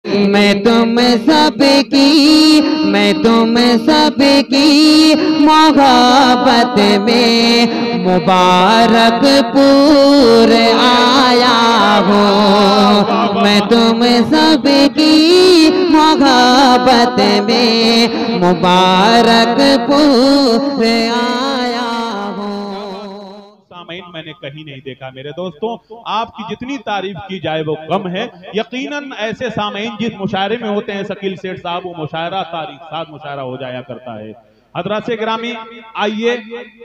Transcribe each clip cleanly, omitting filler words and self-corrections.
मैं तुम सबकी मोहब्बत में मुबारकपुर आया हूँ। मैं तुम सबकी मोहब्बत में मुबारकपुर आया हूँ। सामईन मैंने कहीं नहीं देखा मेरे दोस्तों। आपकी जितनी तारीफ की जाए वो कम है। यकीनन ऐसे सामईन जिस मुशायरे में होते हैं शकील सेठ साहब, वो मुशायरा तारीख साथ मुशायरा हो जाया करता है। हजरात से गिरामी, आइए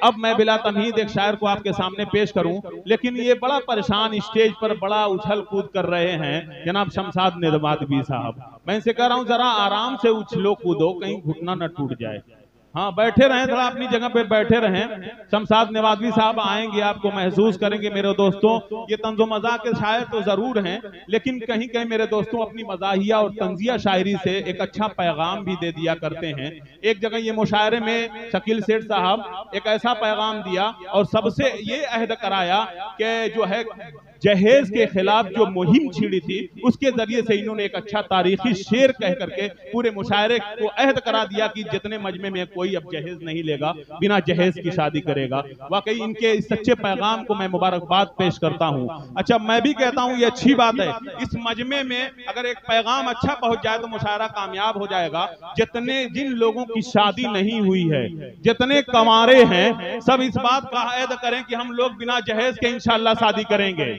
अब मैं बिला तमहीद एक शायर को आपके सामने पेश करूं, लेकिन ये बड़ा परेशान स्टेज पर बड़ा उछल कूद कर रहे हैं जनाब शमशाद निदमादवी साहब। मैं इनसे कह रहा हूं जरा आराम से उछलो कूदो, कहीं घुटना न टूट जाए। हाँ, बैठे रहें, थोड़ा अपनी जगह पे बैठे रहें। शमशाद निदमादवी साहब आएंगे, आपको महसूस करेंगे मेरे दोस्तों। ये तंज़ो मज़ाक के शायर तो जरूर हैं, लेकिन कहीं कहीं मेरे दोस्तों अपनी मज़ाहिया और तंजिया शायरी से एक अच्छा पैगाम भी दे दिया करते हैं। एक जगह ये मुशायरे में शकील सेठ साहब एक ऐसा पैगाम दिया और सबसे ये अहद कराया कि जो है जहेज के खिलाफ जो मुहिम छिड़ी थी उसके जरिए से इन्होंने एक अच्छा तारीखी शेर कह करके पूरे मुशायरे को अहद करा दिया कि जितने मजमे में कोई अब जहेज नहीं लेगा, बिना जहेज की शादी करेगा। वाकई इनके इस सच्चे पैगाम को मैं मुबारकबाद पेश करता हूं। अच्छा, मैं भी कहता हूं ये अच्छी बात है। इस मजमे में अगर एक पैगाम अच्छा पहुंच जाए तो मुशायरा कामयाब हो जाएगा। जिन लोगों की शादी नहीं हुई है, जितने कंवारे हैं, सब इस बात का अहद करें कि हम लोग बिना जहेज के इंशाअल्लाह शादी करेंगे।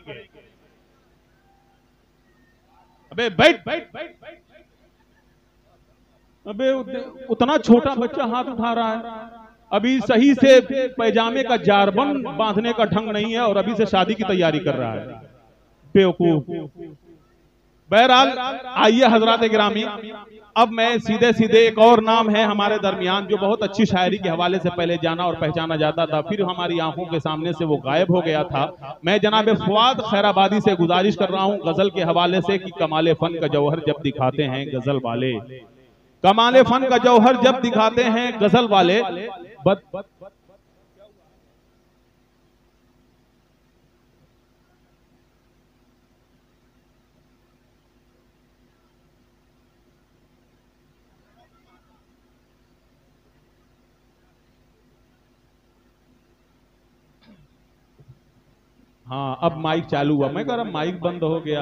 अबे बैठ बैठ बैठ बैठ। अबे उतना छोटा बच्चा हाथ उठा रहा है, अभी सही से पैजामे का जारबन बांधने का ढंग नहीं है और अभी से शादी की तैयारी कर रहा है, बेवकूफ। बहरहाल आइए हजरात गिरामी, अब मैं सीधे सीधे एक और नाम है हमारे दरमियान जो बहुत अच्छी शायरी के हवाले से पहले जाना और पहचाना जाता था, फिर हमारी आंखों के सामने से वो गायब हो गया था। मैं जनाब फवाद खैराबादी से गुजारिश कर रहा हूं गजल के हवाले से कि कमाले फन का जौहर जब दिखाते हैं गजल वाले, कमाले फन का जौहर जब दिखाते हैं गजल वाले। हाँ, अब माइक चालू हुआ। मैं कह रहा माइक बंद हो गया।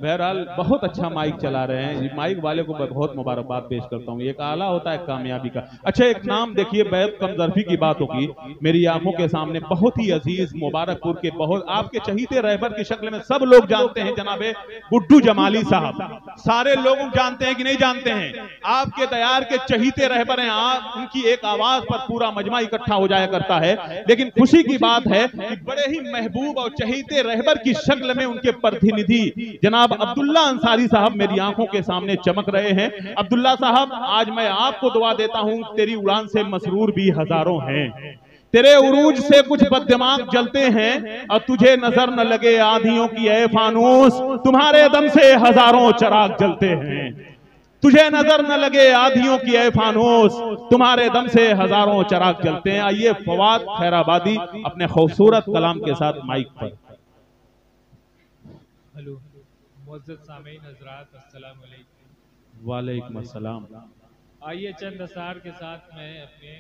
बहरहाल बहुत अच्छा माइक चला रहे हैं, माइक वाले को मैं बहुत मुबारकबाद पेश करता हूँ। एक आला होता है कामयाबी का। अच्छा, एक नाम देखिए, बैत कमजरफी की बात होगी मेरी आंखों के सामने, बहुत ही अजीज मुबारकपुर के बहुत आपके चहीते रहबर की शक्ल में सब लोग जानते हैं जनाबे गुड्डू जमाली साहब। सारे लोग जानते हैं कि नहीं जानते हैं? आपके दयार के चहीते रहबर हैं आप, उनकी एक आवाज पर पूरा मजमा इकट्ठा हो जाया करता है। लेकिन खुशी की बात है कि बड़े ही महबूब और चहीते रहबर की शक्ल में उनके प्रतिनिधि जनाब अब्दुल्ला अंसारी साहब मेरी आंखों के सामने चमक रहे हैं। अब्दुल्ला साहब, आज मैं आपको दुआ देता हूं, तेरी उड़ान से मसरूर भी हजारों हैं, तेरे उरूज से कुछ बददिमाग जलते हैं और तुझे नजर न लगे आंधियों की ऐ फानूस, तुम्हारे दम से हजारों चराग जलते हैं। तुझे नजर न लगे आंधियों की ऐ फानूस, तुम्हारे दम से हजारों चराग जलते हैं। आइए फवाद खैराबादी अपने खूबसूरत कलाम के साथ माइक पर। हेलो मुअज़्ज़ज़ सामीन हज़रात, अस्सलाम वालेकुम। वालेकुम अस्सलाम। आइए चंद अशार के साथ मैं अपने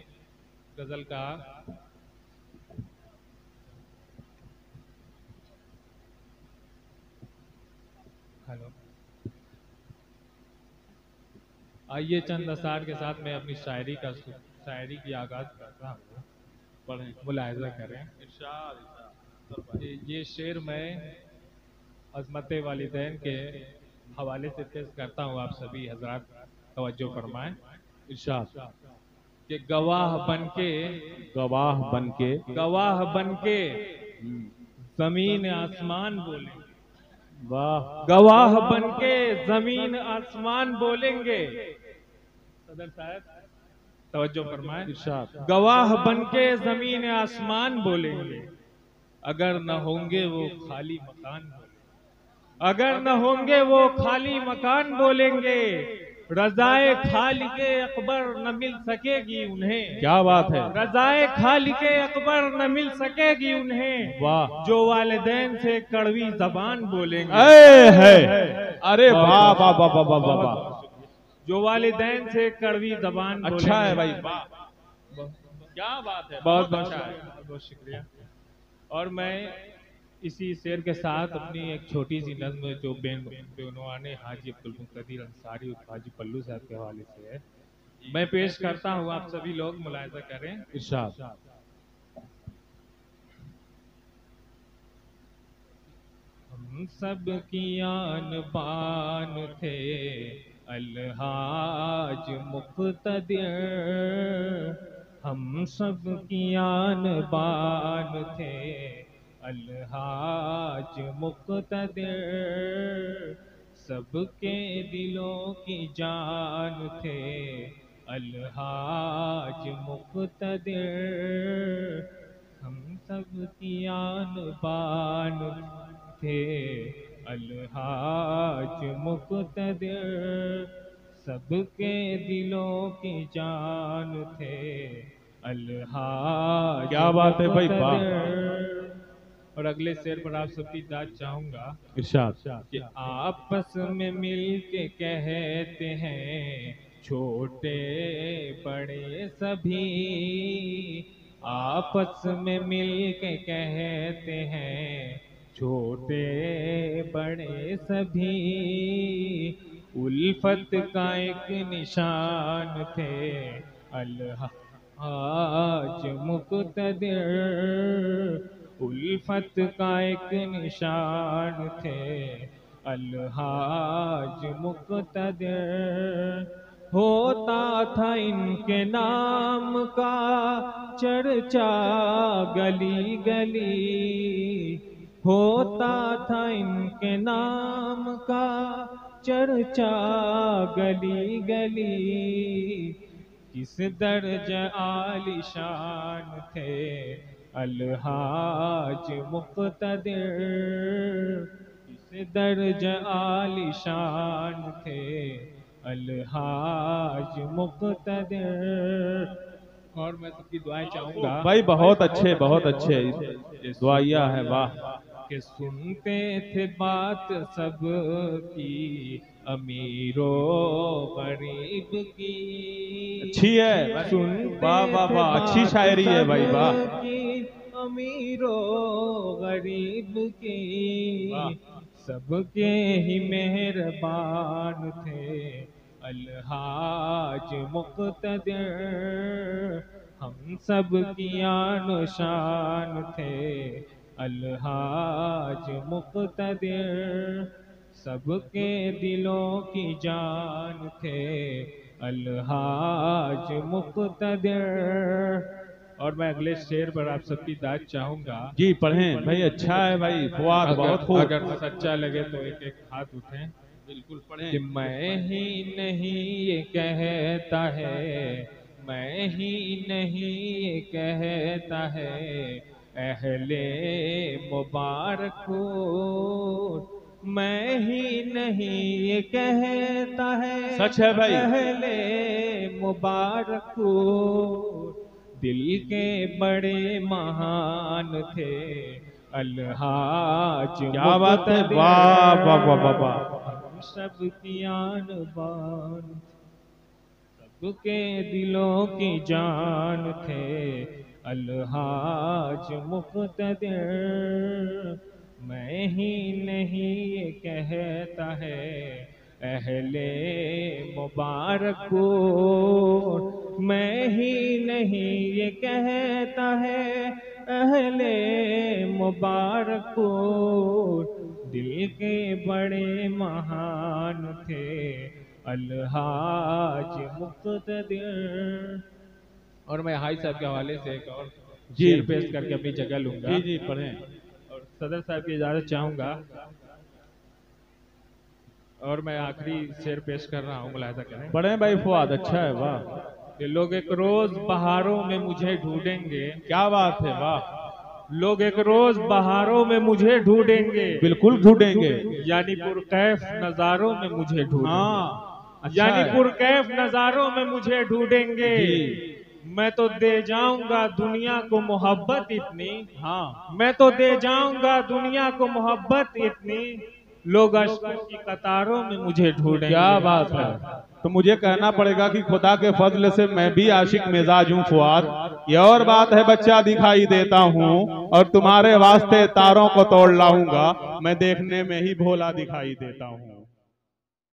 गजल का हेलो आइए चंद अशार के साथ मैं अपनी शायरी की आगाज करता हूँ। पढ़ें, मुलाहिज़ा करें। ये शेर मैं अज़मत वालिदैन के हवाले से पेश करता हूँ, आप सभी हजरात तवज्जो फरमाएं। इरशाद कि गवाह बनके जमीन आसमान बोलेंगे, वाह, गवाह बनके जमीन आसमान बोलेंगे। सदर साहब तवज्जो फरमाएं। इरशाद। गवाह बनके जमीन आसमान बोलेंगे, अगर न होंगे वो खाली मकान बोलेंगे, अगर न होंगे वो खाली मकान बोलेंगे, रज़ाए खालिके अकबर न मिल सकेगी उन्हें। क्या बात है, रज़ाए खालिके अकबर न मिल सकेगी उन्हें, वाह। जो वालिदैन से कड़वी जबान बोलेंगे। है, अरे वाह वाह वाह वाह वाह वाह वाह, जो वालिदैन से कड़वी जबान बोलेंगे। अच्छा है भाई, वाह, क्या बात है, बहुत बहुत बहुत शुक्रिया। और मैं इसी शेर के साथ अपनी एक छोटी सी नज़्म जो बेनवाने हाजी अब्दुल मुक़्तदीर अंसारी हाजी पल्लू साहब के हवाले से है, मैं पेश करता हूँ, आप सभी लोग मुलाहिज़ा करें। इरशाद। हम सब की आन बान थे अलहाज मुक़्तदीर, हम सब की आन बान थे अलहाज मुक़्तदीर, सबके दिलों की जान थे अलहाज मुक़्तदीर, हम सब की आन बान थे अलहाज मुक़्तदीर, सबके दिलों की जान थे अलहाज। क्या बात है भाई, वाह। और अगले शेर पर आप सबकी दाद चाहूंगा। इरशाद। कि आपस में मिल के कहते हैं छोटे बड़े सभी, आपस में मिल के कहते हैं छोटे बड़े सभी, उल्फत का एक निशान थे अलहाज मुक़्तदीर, उल्फत का एक निशान थे अलहाज मुक़्तदीर, होता था इनके नाम का चर्चा गली गली, होता था इनके नाम का चर्चा गली गली, किस दर्ज आलिशान थे अलहाज मुक़्तदीर, किस दर्ज आलिशान थे अलहाज मुक़्तदीर। और मैं सबकी दुआएं चाहूंगा भाई, बहुत अच्छे बहुत अच्छे दुआया है, वाह। कि सुनते थे बात सब की अमीरो गरीब की, अच्छी है, सुनते वाह वाह वाह, अच्छी शायरी है भाई, वाह। अमीरो गरीब की सबके ही मेहरबान थे अलहाज मुक़्तदीर, हम सब की आन शान थे अलहाज मुक़्तदीर, सबके दिलों की जान थे अलहाज मुक़्तदीर। और मैं अगले शेर पर आप सबकी दाद चाहूंगा। जी पढ़ें भाई, अच्छा है भाई, फुआद बहुत खूब। अगर सच्चा लगे तो एक एक हाथ उठें। बिल्कुल पढ़ें। कि मैं ही नहीं ये कहता है, मैं ही नहीं ये कहता है अहले मुबारक, मैं ही नहीं ये कहता है, सच है भाई, अहले मुबारक, दिल के बड़े महान थे अलहाज। क्या बात है, वाह वाह वाह वाह वाह, सब की आन बान, सबके दिलों की जान थे अलहाज मुक़्तदीर, मैं ही नहीं ये कहता है अहले मुबारक, मैं ही नहीं ये कहता है अहले मुबारक, दिल के बड़े महान थे अलहाज मुक़्तदीर। और मैं हाई साहब के हवाले से एक और शेर पेश करके अपनी जगह लूंगा। जी जी पढ़ें। और सदर साहब की इजाज़त चाहूंगा। और मैं आखिरी शेर पेश कर रहा हूँ, मुलाहिज़ा करें। पढ़ें भाई फुआद, अच्छा है, वाह। कि लोग एक रोज बहारों में मुझे ढूंढेंगे, क्या बात है, वाह। लोग एक रोज बहारों में मुझे ढूंढेंगे, बिल्कुल ढूंढेंगे, यानी पुरकैफ नजारों में मुझे ढूंढेंगे। हाँ। अच्छा यानी है। पुरकैफ नजारों में मुझे ढूंढेंगे, मैं तो दे जाऊंगा दुनिया को मोहब्बत इतनी, हाँ मैं तो दे जाऊंगा दुनिया को मोहब्बत इतनी, लोग अश्कों की कतारों में मुझे ढूंढेंगे। क्या बात है। तो मुझे कहना पड़ेगा कि खुदा के फजल से मैं भी आशिक मिजाज हूँ फुआद। ये और बात है बच्चा दिखाई देता हूँ और तुम्हारे वास्ते तारों को तोड़ लाऊंगा, मैं देखने में ही भोला दिखाई देता हूँ।